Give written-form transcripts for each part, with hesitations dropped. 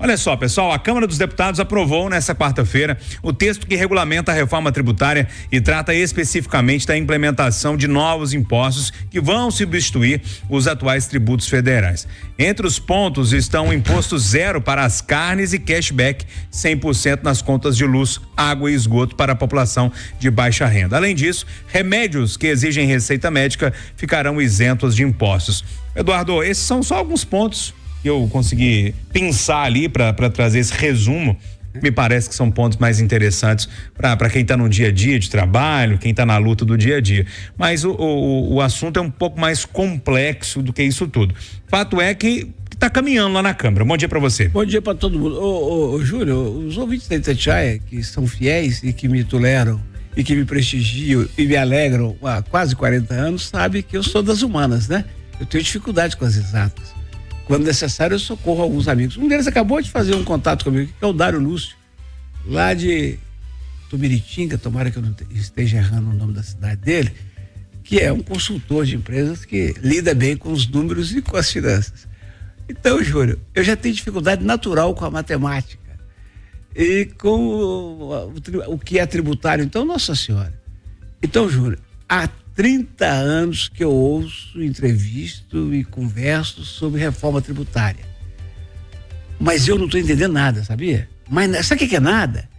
Olha só, pessoal, a Câmara dos Deputados aprovou nesta quarta-feira o texto que regulamenta a reforma tributária e trata especificamente da implementação de novos impostos que vão substituir os atuais tributos federais. Entre os pontos estão o imposto zero para as carnes e cashback 100% nas contas de luz, água e esgoto para a população de baixa renda. Além disso, remédios que exigem receita médica ficarão isentos de impostos. Eduardo, esses são só alguns pontos que eu consegui pensar ali para trazer esse resumo. Me parece que são pontos mais interessantes para quem está no dia a dia de trabalho, quem está na luta do dia a dia. Mas o assunto é um pouco mais complexo do que isso tudo. Fato é que está caminhando lá na Câmara. Bom dia para você. Bom dia para todo mundo. Ô, Júlio, os ouvintes da Itatiaia, que são fiéis e que me toleram e que me prestigiam e me alegram há quase 40 anos, sabem que eu sou das humanas, né? Eu tenho dificuldade com as exatas. Quando necessário, eu socorro alguns amigos. Um deles acabou de fazer um contato comigo, que é o Dário Lúcio, lá de Tumiritinga, tomara que eu não esteja errando o nome da cidade dele, que é um consultor de empresas que lida bem com os números e com as finanças. Então, Júlio, eu já tenho dificuldade natural com a matemática e com o que é tributário. Então, Nossa Senhora. Então, Júlio, há 30 anos que eu ouço, entrevisto e converso sobre reforma tributária. Mas eu não estou entendendo nada, sabia? Mas sabe o que é nada?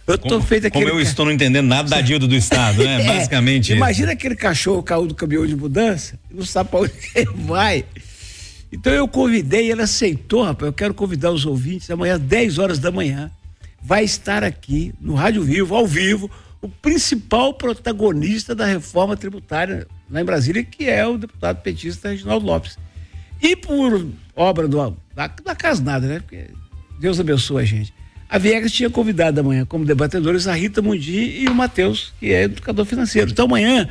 Eu tô feito aquele. Como eu estou não entendendo nada da dívida do Estado, né? Basicamente. Imagina aquele cachorro caiu do caminhão de mudança, não sabe para onde ele vai. Então eu convidei, ele aceitou, rapaz. Eu quero convidar os ouvintes amanhã, às 10 horas da manhã. Vai estar aqui no Rádio Vivo, ao vivo, o principal protagonista da reforma tributária lá em Brasília, que é o deputado petista Reginaldo Lopes. E por obra da Casnada, né? Porque Deus abençoe a gente. A Viegas tinha convidado amanhã como debatedores a Rita Mundi e o Matheus, que é educador financeiro. Então amanhã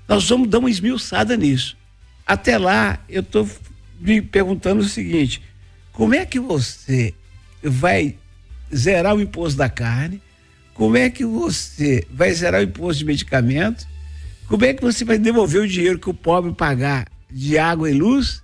nós vamos dar uma esmiuçada nisso. Até lá eu estou me perguntando o seguinte: como é que você vai zerar o imposto da carne? Como é que você vai zerar o imposto de medicamento? Como é que você vai devolver o dinheiro que o pobre pagar de água e luz?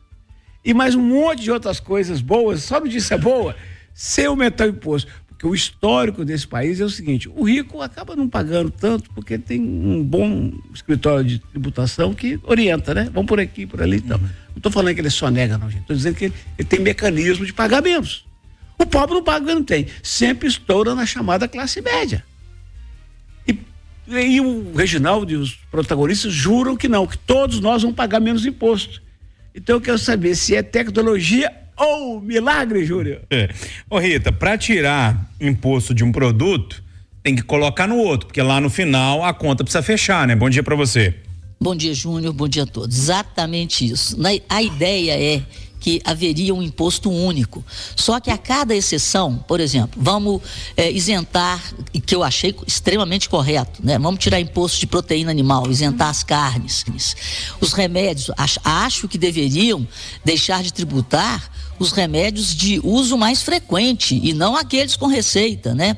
E mais um monte de outras coisas boas, só notícia boa, sem aumentar o imposto. Porque o histórico desse país é o seguinte: o rico acaba não pagando tanto porque tem um bom escritório de tributação que orienta, né? Vamos por aqui, por ali e tal. Não estou falando que ele só nega, não, gente. Estou dizendo que ele tem mecanismo de pagar menos. O pobre não paga, não tem. Sempre estoura na chamada classe média. E o Reginaldo e os protagonistas juram que não, que todos nós vamos pagar menos imposto. Então eu quero saber se é tecnologia ou milagre, Júlio. Ô Rita, para tirar imposto de um produto, tem que colocar no outro, porque lá no final a conta precisa fechar, né? Bom dia para você. Bom dia, Júnior, bom dia a todos. Exatamente isso. A ideia é que haveria um imposto único. Só que a cada exceção, por exemplo, vamos isentar, que eu achei extremamente correto, né? Vamos tirar imposto de proteína animal, isentar as carnes. Os remédios, acho que deveriam deixar de tributar os remédios de uso mais frequente e não aqueles com receita, né?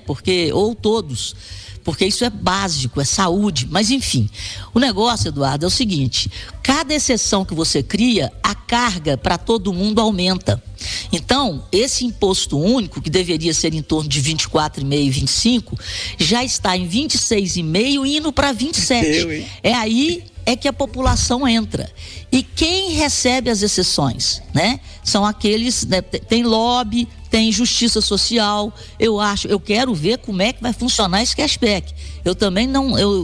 Ou todos. Porque isso é básico, é saúde, mas enfim, o negócio, Eduardo, é o seguinte: cada exceção que você cria, a carga para todo mundo aumenta. Então, esse imposto único, que deveria ser em torno de 24,5, 25, já está em 26,5 indo para 27. É aí que a população entra. E quem recebe as exceções, né? São aqueles, né? Tem lobby, tem justiça social. Eu quero ver como é que vai funcionar esse cashback. Eu também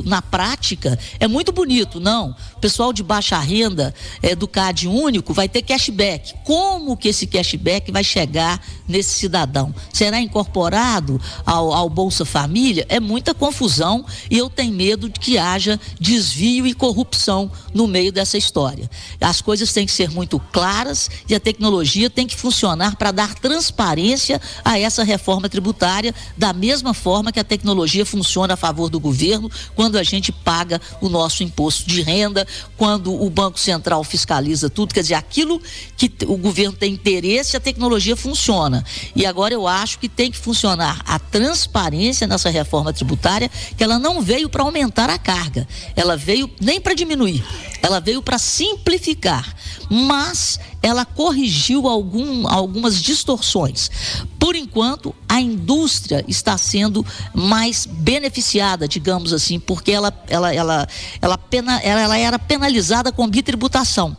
na prática, é muito bonito, não. O pessoal de baixa renda do CAD único vai ter cashback. Como que esse cashback vai chegar nesse cidadão? Será incorporado ao Bolsa Família? É muita confusão e eu tenho medo de que haja desvio e corrupção no meio dessa história. As coisas têm que ser muito claras e a tecnologia tem que funcionar para dar transparência a essa reforma tributária, da mesma forma que a tecnologia funciona a favor do governo quando a gente paga o nosso imposto de renda, quando o Banco Central fiscaliza tudo. Quer dizer, aquilo que o governo tem interesse, a tecnologia funciona. E agora eu acho que tem que funcionar a transparência nessa reforma tributária, que ela não veio para aumentar a carga, ela veio nem para diminuir, Ela veio para simplificar, mas ela corrigiu algumas distorções. Por enquanto, a indústria está sendo mais beneficiada, digamos assim, porque ela era penalizada com bitributação.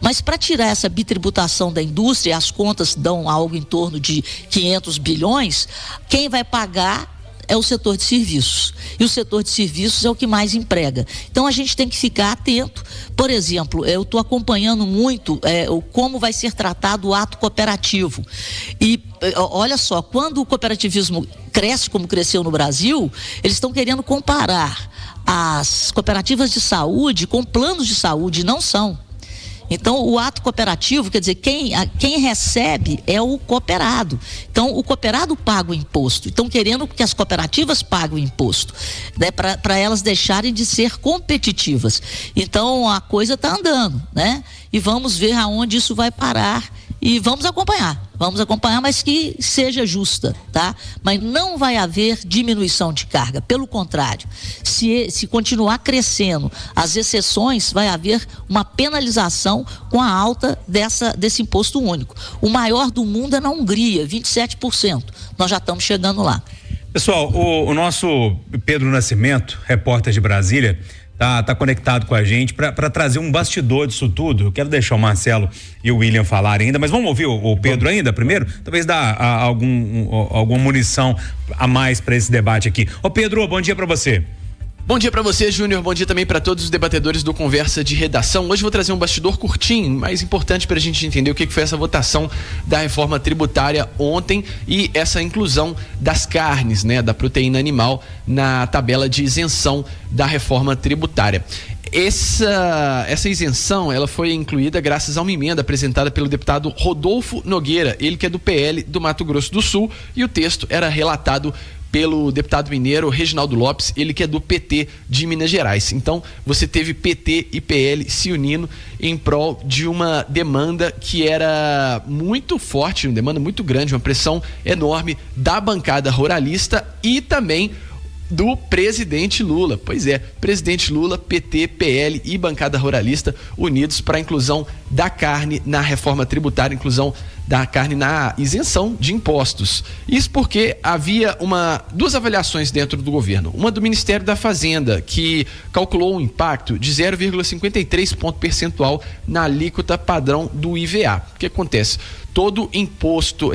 Mas para tirar essa bitributação da indústria, as contas dão algo em torno de 500 bilhões, quem vai pagar é o setor de serviços. E o setor de serviços é o que mais emprega. Então a gente tem que ficar atento. Por exemplo, eu estou acompanhando muito como vai ser tratado o ato cooperativo. E olha só, quando o cooperativismo cresce como cresceu no Brasil, eles estão querendo comparar as cooperativas de saúde com planos de saúde, não são. Então, o ato cooperativo, quer dizer, quem recebe é o cooperado. Então, o cooperado paga o imposto. Estão querendo que as cooperativas paguem o imposto, né, para elas deixarem de ser competitivas. Então, a coisa está andando, né? E vamos ver aonde isso vai parar. E vamos acompanhar, mas que seja justa, tá? Mas não vai haver diminuição de carga, pelo contrário, se continuar crescendo as exceções, vai haver uma penalização com a alta desse imposto único. O maior do mundo é na Hungria, 27%, nós já estamos chegando lá. Pessoal, o nosso Pedro Nascimento, repórter de Brasília, tá conectado com a gente para trazer um bastidor disso tudo. Eu quero deixar o Marcelo e o William falarem ainda, mas vamos ouvir o Pedro ainda primeiro? Talvez dar alguma munição a mais para esse debate aqui. Ô Pedro, bom dia para você. Bom dia para você, Júnior. Bom dia também para todos os debatedores do Conversa de Redação. Hoje vou trazer um bastidor curtinho, mas importante para a gente entender o que foi essa votação da reforma tributária ontem e essa inclusão das carnes, né, da proteína animal na tabela de isenção da reforma tributária. Essa isenção, ela foi incluída graças a uma emenda apresentada pelo deputado Rodolfo Nogueira, ele que é do PL do Mato Grosso do Sul, e o texto era relatado pelo deputado mineiro Reginaldo Lopes, ele que é do PT de Minas Gerais. Então, você teve PT e PL se unindo em prol de uma demanda que era muito forte, uma demanda muito grande, uma pressão enorme da bancada ruralista e também do presidente Lula. Pois é, presidente Lula, PT, PL e bancada ruralista unidos para a inclusão da carne na reforma tributária, inclusão da carne na isenção de impostos. Isso porque havia duas avaliações dentro do governo. Uma do Ministério da Fazenda, que calculou um impacto de 0,53 ponto percentual na alíquota padrão do IVA. O que acontece? Todo imposto,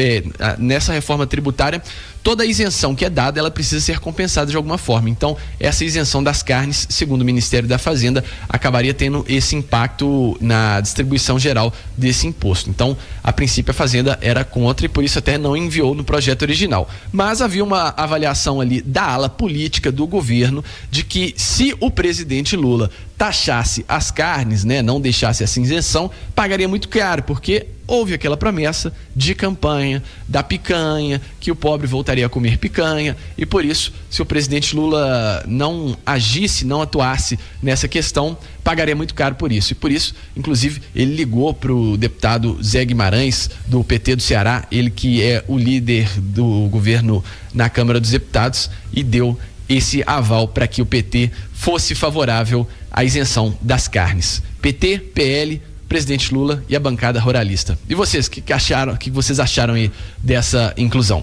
nessa reforma tributária, toda isenção que é dada, ela precisa ser compensada de alguma forma. Então, essa isenção das carnes, segundo o Ministério da Fazenda, acabaria tendo esse impacto na distribuição geral desse imposto. Então, a princípio, a Fazenda era contra e por isso até não enviou no projeto original. Mas havia uma avaliação ali da ala política do governo de que se o presidente Lula taxasse as carnes, né, não deixasse essa isenção, pagaria muito caro, porque houve aquela promessa de campanha da picanha, que o pobre voltaria a comer picanha, e por isso, se o presidente Lula não agisse, não atuasse nessa questão, pagaria muito caro por isso. E por isso, inclusive, ele ligou para o deputado Zé Guimarães, do PT do Ceará, ele que é o líder do governo na Câmara dos Deputados, e deu esse aval para que o PT fosse favorável à isenção das carnes. PT, PL, presidente Lula e a bancada ruralista. E vocês, o que vocês acharam aí dessa inclusão?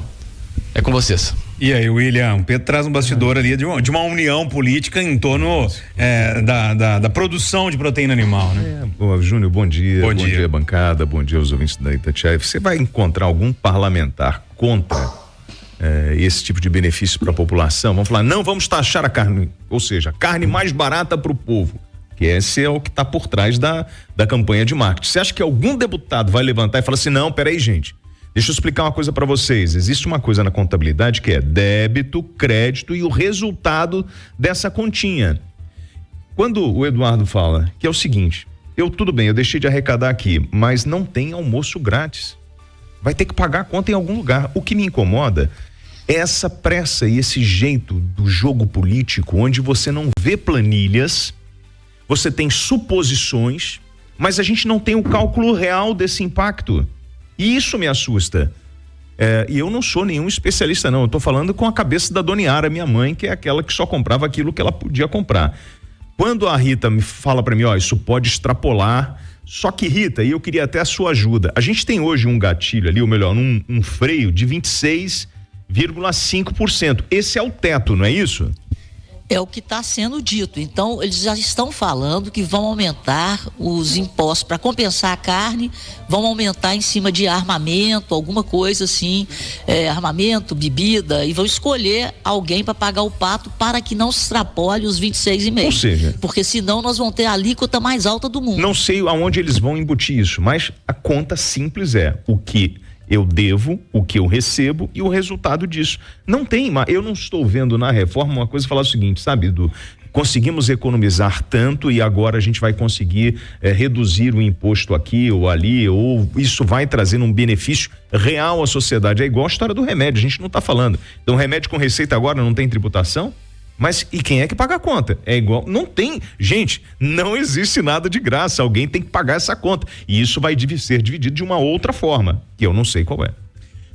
É com vocês. E aí, William, o Pedro traz um bastidor ali de uma união política em torno da produção de proteína animal, né? Júnior, bom dia. Bom dia, bancada, bom dia aos ouvintes da Itatiaia. Você vai encontrar algum parlamentar contra esse tipo de benefício para a população? Vamos falar, não vamos taxar a carne, ou seja, a carne mais barata para o povo, que esse é o que está por trás da campanha de marketing. Você acha que algum deputado vai levantar e falar assim, não, peraí, gente, deixa eu explicar uma coisa para vocês. Existe uma coisa na contabilidade que é débito, crédito e o resultado dessa continha. Quando o Eduardo fala que é o seguinte, tudo bem, eu deixei de arrecadar aqui, mas não tem almoço grátis. Vai ter que pagar a conta em algum lugar. O que me incomoda é essa pressa e esse jeito do jogo político, onde você não vê planilhas, você tem suposições, mas a gente não tem o cálculo real desse impacto. E isso me assusta. E eu não sou nenhum especialista, não. Eu tô falando com a cabeça da Dona Yara, minha mãe, que é aquela que só comprava aquilo que ela podia comprar. Quando a Rita me fala para mim, isso pode extrapolar. Só que, Rita, e eu queria até a sua ajuda. A gente tem hoje um gatilho ali, ou melhor, um freio de 26,5%. Esse é o teto, não é isso? É o que está sendo dito. Então, eles já estão falando que vão aumentar os impostos para compensar a carne, vão aumentar em cima de armamento, alguma coisa assim, armamento, bebida, e vão escolher alguém para pagar o pato para que não se extrapole os 26,5%. Ou seja, porque senão nós vamos ter a alíquota mais alta do mundo. Não sei aonde eles vão embutir isso, mas a conta simples é o que eu devo, o que eu recebo e o resultado disso. Eu não estou vendo na reforma uma coisa falar o seguinte, sabe, conseguimos economizar tanto e agora a gente vai conseguir reduzir o imposto aqui ou ali, ou isso vai trazer um benefício real à sociedade. É igual a história do remédio, a gente não está falando. Então, remédio com receita agora não tem tributação? Mas e quem é que paga a conta? É igual, não tem, gente, não existe nada de graça, alguém tem que pagar essa conta, e isso vai ser dividido de uma outra forma, que eu não sei qual é.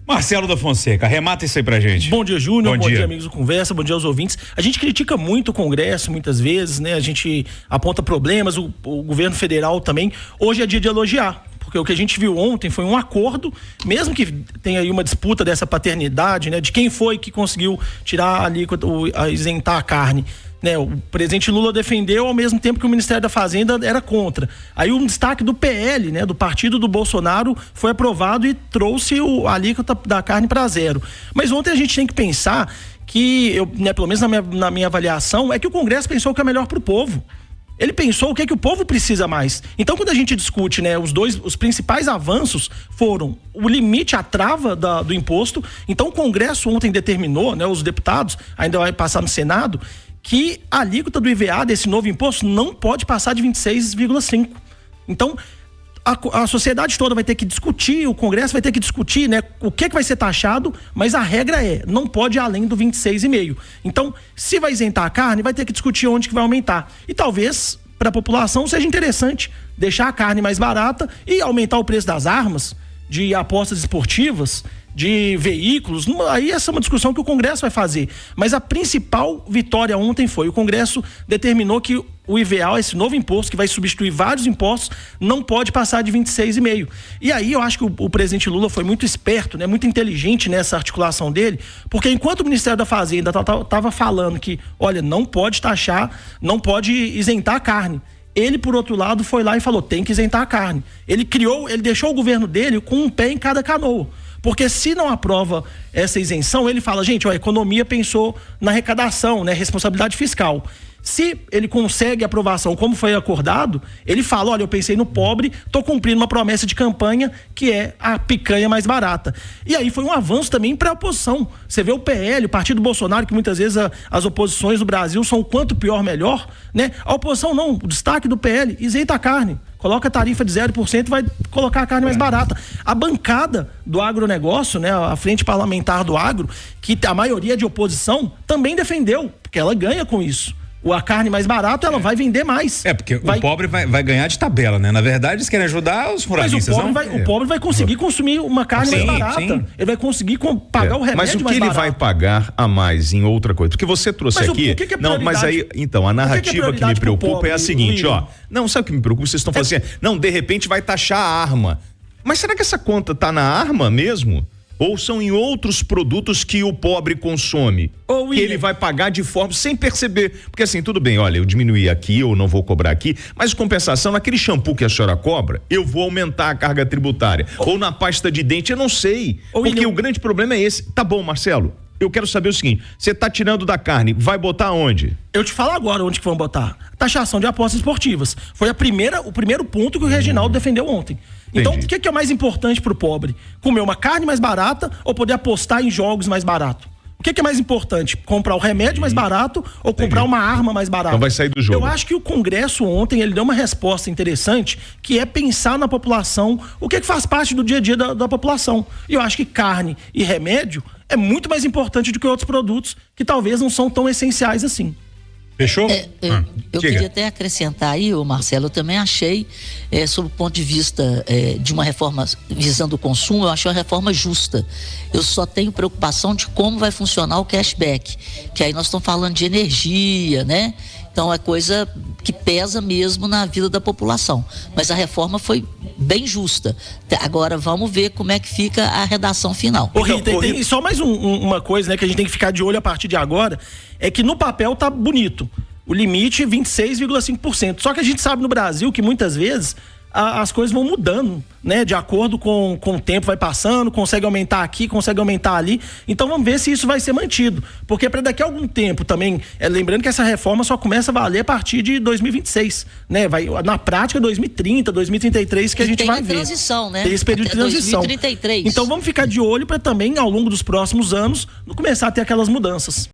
Marcelo da Fonseca, arremata isso aí pra gente. Bom dia, Júnior, bom dia, amigos do Conversa, bom dia aos ouvintes. A gente critica muito o Congresso, muitas vezes, né? A gente aponta problemas, o governo federal também. Hoje é dia de elogiar, porque o que a gente viu ontem foi um acordo, mesmo que tenha aí uma disputa dessa paternidade, né? De quem foi que conseguiu tirar ali, isentar a carne. Né, o presidente Lula defendeu ao mesmo tempo que o Ministério da Fazenda era contra. Aí um destaque do PL, né, do partido do Bolsonaro, foi aprovado e trouxe a alíquota da carne para zero. Mas ontem a gente tem que pensar que, pelo menos na minha avaliação, é que o Congresso pensou o que é melhor para o povo. Ele pensou o que é que o povo precisa mais. Então, quando a gente discute, né, os principais avanços foram o limite, a trava do imposto. Então, o Congresso ontem determinou, né, os deputados, ainda vai passar no Senado, que a alíquota do IVA desse novo imposto não pode passar de 26,5%. Então, a sociedade toda vai ter que discutir, o Congresso vai ter que discutir, né, o que vai ser taxado, mas a regra não pode ir além do 26,5%. Então, se vai isentar a carne, vai ter que discutir onde que vai aumentar. E talvez, para a população, seja interessante deixar a carne mais barata e aumentar o preço das armas, de apostas esportivas, de veículos. Aí essa é uma discussão que o Congresso vai fazer. Mas a principal vitória ontem foi: o Congresso determinou que o IVA, esse novo imposto que vai substituir vários impostos, não pode passar de 26,5%. E aí eu acho que o presidente Lula foi muito esperto, né, muito inteligente nessa articulação dele, porque enquanto o Ministério da Fazenda estava falando que, olha, não pode taxar, não pode isentar a carne, ele, por outro lado, foi lá e falou: tem que isentar a carne. Ele deixou o governo dele com um pé em cada canoa. Porque se não aprova essa isenção, ele fala: gente, a economia pensou na arrecadação, né, responsabilidade fiscal. Se ele consegue aprovação como foi acordado, ele fala: olha, eu pensei no pobre, tô cumprindo uma promessa de campanha que é a picanha mais barata. E aí foi um avanço também para a oposição. Você vê o PL, o Partido Bolsonaro, que muitas vezes as oposições do Brasil são o quanto pior melhor, né? A oposição não, o destaque do PL: isenta a carne. Coloca a tarifa de 0% e vai colocar a carne mais barata. A bancada do agronegócio, né, a frente parlamentar do agro, que a maioria de oposição, também defendeu, porque ela ganha com isso. A carne mais barata, ela vai vender mais. Porque o pobre vai ganhar de tabela, né? Na verdade, eles querem ajudar os ruralistas, não? O pobre vai conseguir consumir uma carne mais barata. Sim. Ele vai conseguir pagar o remédio mais barato. Mas o que ele vai pagar a mais em outra coisa? Porque você trouxe aqui... Não, mas aí, então, a narrativa que me preocupa é a seguinte, Não, sabe o que me preocupa? Vocês estão falando assim, não, de repente vai taxar a arma. Mas será que essa conta tá na arma mesmo? Ou são em outros produtos que o pobre consome? Que ele vai pagar de forma sem perceber. Porque assim, tudo bem, olha, eu diminuí aqui, eu não vou cobrar aqui, mas compensação, naquele shampoo que a senhora cobra, eu vou aumentar a carga tributária. Ou na pasta de dente, eu não sei. Porque o grande problema é esse. Tá bom, Marcelo, eu quero saber o seguinte: você tá tirando da carne, vai botar onde? Eu te falo agora onde que vão botar. Taxação de apostas esportivas. Foi o primeiro ponto que o Reginaldo defendeu ontem. Então, o que é mais importante pro pobre? Comer uma carne mais barata ou poder apostar em jogos mais barato? O que é mais importante? Comprar o remédio mais barato ou comprar uma arma mais barata? Então vai sair do jogo. Eu acho que o Congresso ontem, ele deu uma resposta interessante, que é pensar na população, o que faz parte do dia a dia da população. E eu acho que carne e remédio é muito mais importante do que outros produtos que talvez não são tão essenciais assim. Fechou? Eu queria até acrescentar aí, Marcelo, eu também achei, sob o ponto de vista de uma reforma visando o consumo, eu achei uma reforma justa. Eu só tenho preocupação de como vai funcionar o cashback, que aí nós estamos falando de energia, né? Então é coisa que pesa mesmo na vida da população. Mas a reforma foi bem justa. Agora vamos ver como é que fica a redação final. Ô, Rita, tem só mais uma coisa, né, que a gente tem que ficar de olho a partir de agora, é que no papel tá bonito. O limite é 26,5%. Só que a gente sabe no Brasil que muitas vezes as coisas vão mudando, né? De acordo com o tempo vai passando, consegue aumentar aqui, consegue aumentar ali. Então vamos ver se isso vai ser mantido. Porque para daqui a algum tempo também, lembrando que essa reforma só começa a valer a partir de 2026, né? Vai, na prática, 2030, 2033 que a gente vai ver. Tem transição, né? Tem esse período de transição. 2033. Então vamos ficar de olho para também, ao longo dos próximos anos, começar a ter aquelas mudanças.